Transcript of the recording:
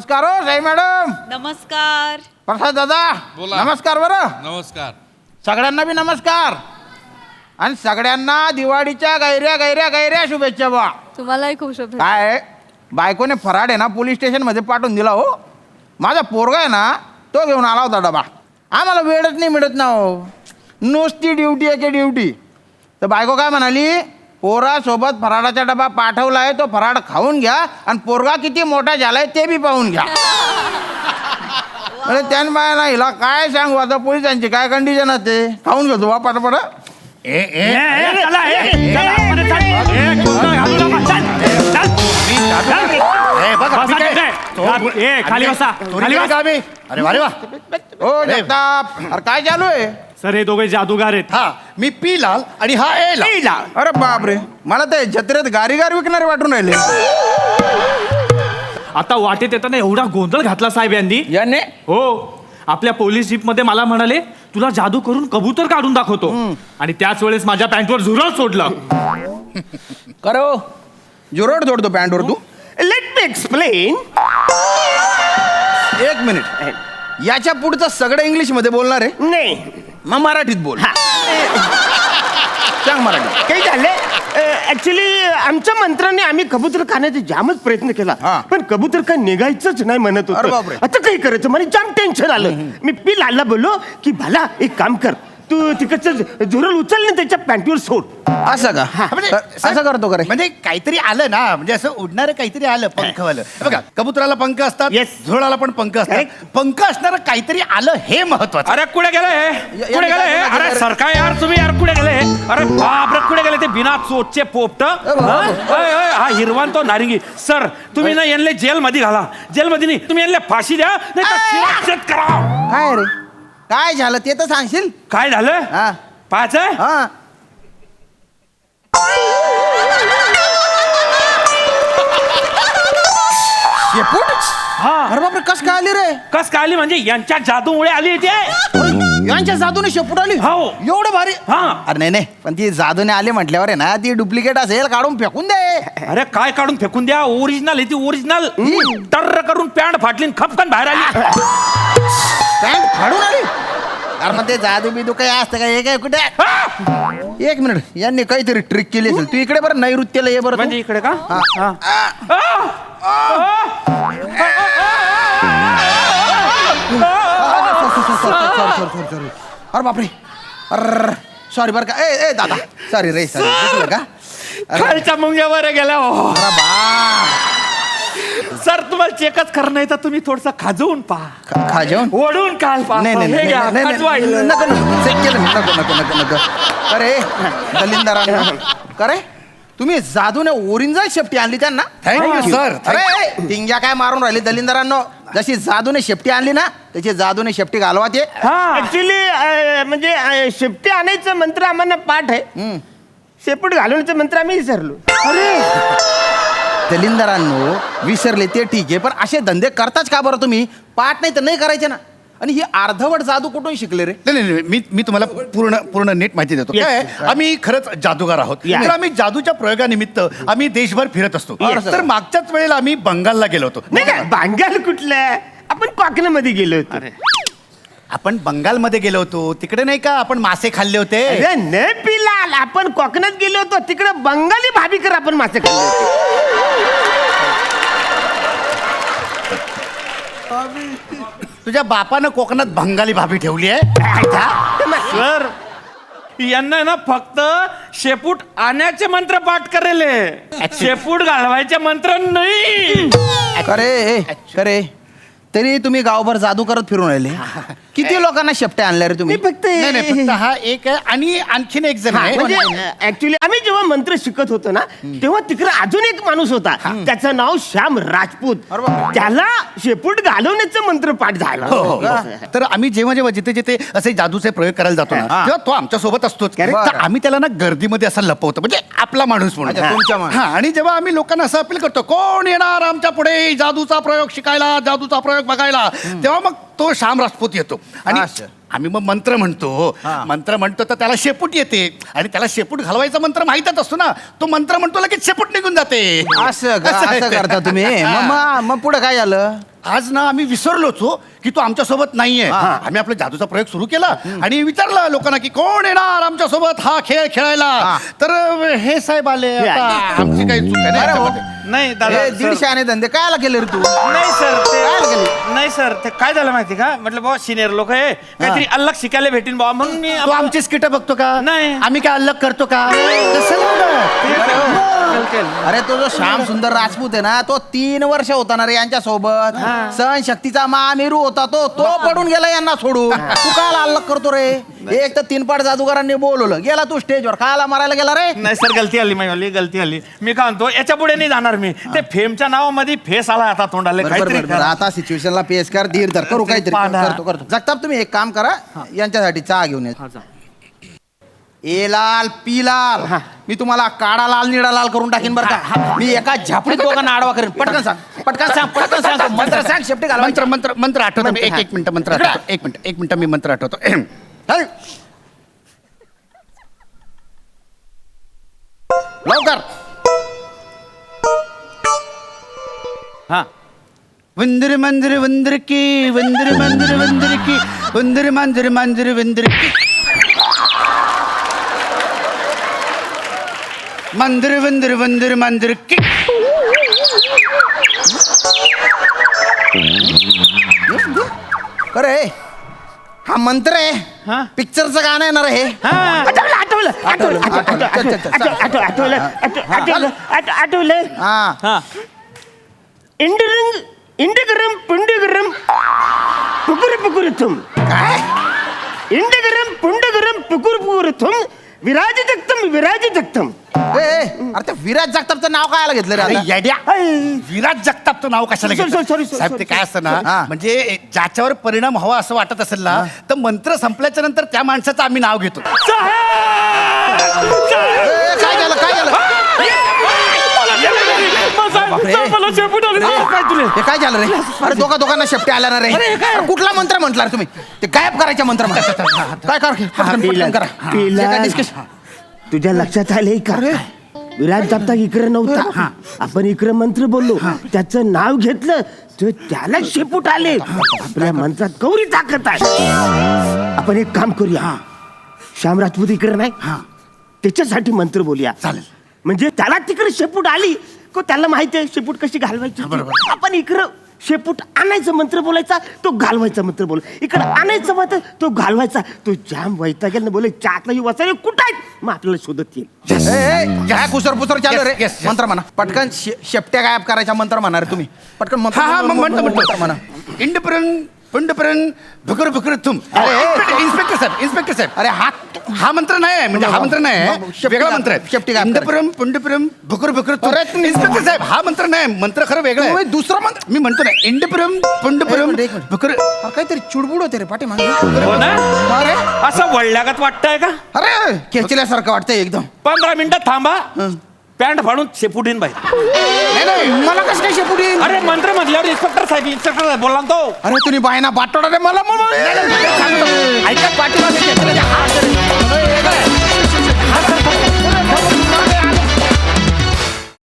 नमस्कार हो साई मॅडम. नमस्कार. प्रसाद दादा बोला. नमस्कार. बरं नमस्कार. सगळ्यांना बी नमस्कार आणि सगळ्यांना दिवाळीच्या गैऱ्या गैऱ्या गैऱ्या शुभेच्छा बा. तुम्हालाही खूप शुभेच्छा. काय बायकोने फराड आहे ना पोलीस स्टेशनमध्ये पाठवून दिला हो. माझा पोरगा आहे ना तो घेऊन आला होता डबा. आम्हाला वेळच नाही मिळत ना हो. नुसती ड्युटी आहे की ड्युटी. तर बायको काय म्हणाली, पोरासोबत फराडाचा डबा पाठवला आहे तो फराड खाऊन घ्या आणि पोरगा किती मोठा झालाय ते बी पाहून घ्या. अरे त्यान बाय ना हिला काय सांगू आता पोलिसांची काय कंडिशन असते. खाऊन घेतो बा पटापट. खाली बसा. अरे वा रे वा. हो जगताप अरे काय चालू आहे. सर हे दोघे जादूगार आहेत. हा मी पी लाल आणि हा ए लाल. अरे बापरे मला ते जत्रेत गारीगार विकणारे वाटून राहिले. आता वाटेत येताना एवढा गोंधळ घातला साहेब यांनी. याने हो आपल्या पोलीस जीप मध्ये मला म्हणाले तुला जादू करून कबूतर काढून दाखवतो आणि त्याच वेळेस माझ्या पॅन्टवर झुरळ सोडलं. करो जुरोड जोडतो पॅन्टवर तू. Let me explain. एक मिनिट याच्या पुढचं सगळं इंग्लिश मध्ये बोलणार आहे. नाही मग मराठीत बोल. सांग मराठी. काही झाले ऍक्च्युली आमच्या मंत्र्यांनी आम्ही कबूतर खाण्याचा जामच प्रयत्न केला हा. पण कबूतर काय निघायचंच नाही म्हणत अरे होतं. बापरे. आता काही करायचं मला जाम टेन्शन आलं. मी पी लालला बोललो की भला एक काम कर तू तिकडचं झुरळ उचल ना त्याच्या पॅन्टीवर सोड. असं का म्हणजे असं करतो करे. म्हणजे काहीतरी आलं ना म्हणजे असं उडणारं काहीतरी आलं पंखवालं. बघा कबुतराला पंख असतात. Yes. झुरळाला पण पंख असतात. पंख असणारं काहीतरी आलं हे महत्वाचं. अरे कुठे गेले कुठे गेले. अरे सरकार यार तुम्ही यार कुठे गेले. अरे बापरे कुठे गेले ते बिना चोचचे पोपट. हा हिरवान तो नारिंगी. सर तुम्ही ना यांना जेल मध्ये घाला. जेल मध्ये नाही तुम्ही यांना फाशी द्या नाही तर शिरच्छेद करा. काय रे काय झालं ते तर सांगशील. काय झालं हा पाच आहे. हा शेपूट. हा अरे बापरे कस काय आली रे. कस काय आली म्हणजे यांच्या जादूमुळे आली ते. यांच्या जादूने शेपूट आली. हो. एवढं भारी. हा अरे नाही नाही पण ती जादूने आली म्हटल्यावर आहे ना ती डुप्लिकेट असेल काढून फेकून दे. अरे काय काढून फेकून द्या. ओरिजिनल आहे ती ओरिजिनल. टर्र करून पॅन्ट फाटली आणि खपकन बाहेर आली. पॅन्ट फाडून आली. अरे मग ते जादू बिदू काय असतं का हे काय कुठे. एक मिनिट यांनी काहीतरी ट्रिक केली असेल. तू इकडे बरं नैऋत्यला ये बरं तू. म्हणजे इकडे का. अरे बापरे. अरे सॉरी बरं का. ए दादा सॉरी रे सॉरी का. खालच्या मुंग्यावर गेल्या हो. अरे बा सर तुम्हाला चेकच करणं नाही तर तुम्ही थोडस खाजवून पहा. खा जेवण. ओढून काल पहा. नाही नाही हे घ्या, नाही खाजवायला. नको नको चेक केलं नको नको नको नको. अरे दलिंदरांना करे तुम्ही जादूने ओरिजिनल शेपटी आणली त्यांना. Thank you sir. अरे टिंग्या काय मारून राहिली दलिंदरांनो. जशी जादूने शेपटी आणली ना त्याची जादूने शेपटी घालवा ते. ऍक्च्युली म्हणजे शेपटी आणायचं मंत्र आम्हाला पाठ आहे. शेपूट घालवण्याचं मंत्र आम्ही विसरलो. दलिंदरांनो विसरले ते ठीक आहे पण असे धंदे करताच का बरं तुम्ही. पाठ नाही तर नाही करायचे ना. आणि ही अर्धवट जादू कुठून शिकले रे. नाही नाही मी तुम्हाला पूर्ण नीट माहिती देतो. Yes. काय आम्ही खरंच जादूगार आहोत. Yeah. तर आम्ही जादूच्या प्रयोगानिमित्त आम्ही देशभर फिरत असतो. Yes. तर मागच्याच वेळेला आम्ही बंगालला गेलो होतो. नाही काय बांगाल कुठलं आपण कोकणामध्ये गेलो होतो. आपण बंगालमध्ये गेलो होतो तिकडे नाही का आपण मासे खाल्ले होते. अरे न पिलाल आपण कोकणात गेलो होतो तिकडे बंगाली भाभीकर आपण मासे खाल्ले होते. तुझ्या बापानं कोकणात बंगाली भाभी ठेवली आहे. सर यांना ना फक्त शेपूट आणायचे मंत्र पाठ करेले. शेपूट घालवायचे मंत्र नाही. करे तरी तुम्ही गावभर जादू करत फिरून राहिले. किती लोकांना शेपट्या आणल्या रे तुम्ही. फक्त नाही फक्त हा एक आहे आणि आणखीन एक जण आहे. म्हणजे ऍक्च्युली आम्ही जेव्हा मंत्र शिकत होतो ना तेव्हा तिकडे अजून एक माणूस होता त्याचं नाव श्याम राजपूत. अरे बापरे. त्याला शेपूट घालवण्याचं मंत्र पाठ झाला. हो. तर आम्ही जेव्हा जिथे जिथे असे जादूचे प्रयोग करायला जातो ना तेव्हा तो आमच्या सोबत असतोच. तर बरं. आम्ही त्याला ना गर्दीमध्ये असं लपवतो म्हणजे आपला माणूस म्हणून. अच्छा, तुमच्या माणूस. हा आणि जेव्हा आम्ही लोकांना असं अपील करतो कोण येणार आमच्या पुढे जादूचा प्रयोग शिकायला जादूचा प्रयोग बघायला तेव्हा मग तो श्याम राजपूत येतो आणि अच्छा. आम्ही मग मंत्र म्हणतो. मंत्र म्हणतो तर त्याला शेपूट येते आणि त्याला शेपूट घालवायचा मंत्र माहीतच असतो ना. तो मंत्र म्हणतो लगेच शेपूट निघून जाते. असं का? असं करता तुम्ही. मग पुढे काय झालं. आज ना आम्ही विसरलोच हो की तो आमच्या सोबत नाहीये. आम्ही आपला जादूचा प्रयोग सुरू केला आणि विचारलं लोकांना की कोण येणार आमच्या सोबत हा खेळ खेळायला. तर हे साहेब आले. आता आमची काही चूक आहे ना अरे हो. याच्यामध्ये. नाही दादा हे सर. 150 आणे धंदे कायला केले रे तू? नाही सर काय ते केलं? नाही सर ते काय झालं माहिती का म्हटलं बाबा सिनियर लोक आहे काहीतरी अलग शिकायला भेटीन बाबा म्हणून मी तू आमची स्किट बघतो का? नाही. आम्ही काय अलग करतो का? कसं अरे तो जो श्याम सुंदर राजपूत आहे ना तो 3 वर्ष होता ना रे यांच्या सोबत. सहन शक्तीचा महामेरू होता तो पडून गेला यांना सोडून. तू काय अलग करतो रे? एक तर 3 पाट जादूगारांनी बोलवलं गेला तू स्टेजवर कायला मारायला गेला रे? नाही सर गलती आली माझी गलती आली. मी काय म्हणतो याच्या पुढे नाही जाणार मी. ते फेमच्या नावामध्ये फेस आला आता तोंडाला काहीतरी बरं, आता सिच्युएशनला पेस कर धीर धर करू काहीतरी पाना. करतो. जगताप तुम्ही एक काम करा यांच्यासाठी चहा घेऊन ये. ए लाल पी लाल मी तुम्हाला काळा लाल निळा लाल करून टाकीन बरं का. मी एका झापडीत दोघांना आडवा करेन. पटकन सांग मंत्र सांग शेपटी घाल. मंत्र मंत्र मंत्र आठवतो मी. एक मिनिट मंत्र आठवतो. एक मिनिट मी मंत्र आठवतो. लवकर. हा वंदर मंदिर वंदर की वंदर मंदिर वंदर की वंदर मंदिर मंदिर वंदर की मंदिर वंदर वंदर मंदिर की. अरे हा मंत्र आहे हा? पिक्चरचं गाणं आहे ना रे हे. आठवलं हा इंडगरम पुंडगरम पुकुर पुकुर तुम काय इंडगरम पुंडगरम पुकुर पुकुर तुम विराज जगतम. अरे ते विराज जगतापचं नाव काय घेतलं रे अरे आता? येड्या. विराज जगतापचं नाव कशाला Sorry, घेतलं? sorry, साहेब ते काय असतं हा. ना म्हणजे ज्याच्यावर परिणाम हवा असं वाटत असेल ना तर मंत्र संपल्याच्या नंतर त्या माणसाचं आम्ही नाव घेतो. काय झालं बापरे. हे काय झालं रे? अरे दोघांना शेपटी आल्या ना रे? अरे कुठला मंत्र म्हटला रे तुम्ही? ते गायब करायचा मंत्र म्हटलं. काय पटकन करा. पिला. जे काय discuss- तुझ्या लक्षात आले का विराज जापता इकडे नव्हता. आपण इकडे मंत्र बोललो त्याचं नाव घेतलं तर त्याला शेपूट आले. आपल्या मंत्रात गौरी ताकद आहे. आपण एक काम करूया श्याम राजपूत इकडे नाही त्याच्यासाठी मंत्र बोलूया. चालेल. म्हणजे त्याला तिकडे शेपूट आली को त्याला माहिती आहे शेपूट कशी घालवायची. आपण इकडं शेपूट आणायचं मंत्र बोलायचा तो घालवायचा मंत्र बोल. इकडे आणायचं मंत्र तो घालवायचा. तो जाम वैतागेल बोले चाकला ही वसारे कुठं आहेत मग आपल्याला शोधत येईल. काय कुसर पुसर चालू रे? Yes, yes. मंत्र म्हणा पटकन. शेपट्या गायब करायचा मंत्र म्हणा रे तुम्ही पटकन. म्हणतो म्हणा. इंडपर्यंत पुंडपर्यंत भुकर भुकर तुम. इन्स्पेक्टर साहेब अरे हा मंत्र नाही म्हणजे हा मंत्र नाही शेपटी वेगळा गायब- मंत्र आहे. शेपटी गायब इंडपुरम पुंडपुरम भुकर भुकर तुम. अरे तुम्ही- इन्स्पेक्टर साहेब हा मंत्र नाही मंत्र खरं वेगळं आहे. दुसरा मंत्र मी म्हणतो ना इंडपुरम पुंडपुरम एक मिनिट. भुकर. अरे काहीतरी चुडबुड होते रे पाठी मागे. हो ना अरे असं वळल्यागत वाटतंय का? अरे खेचल्यासारखं वाटतंय एकदम. 15 मिनिटं थांबा पॅन्ट फाडून शेपुटीन बाई. नाही नाही मला कसं काय शेपुटी? अरे मंत्र म्हटल्यावर इन्स्पेक्टर साहेब बोलला ना तो. अरे तुम्ही बायना बाटोडा रे मला ऐका पाठीमागे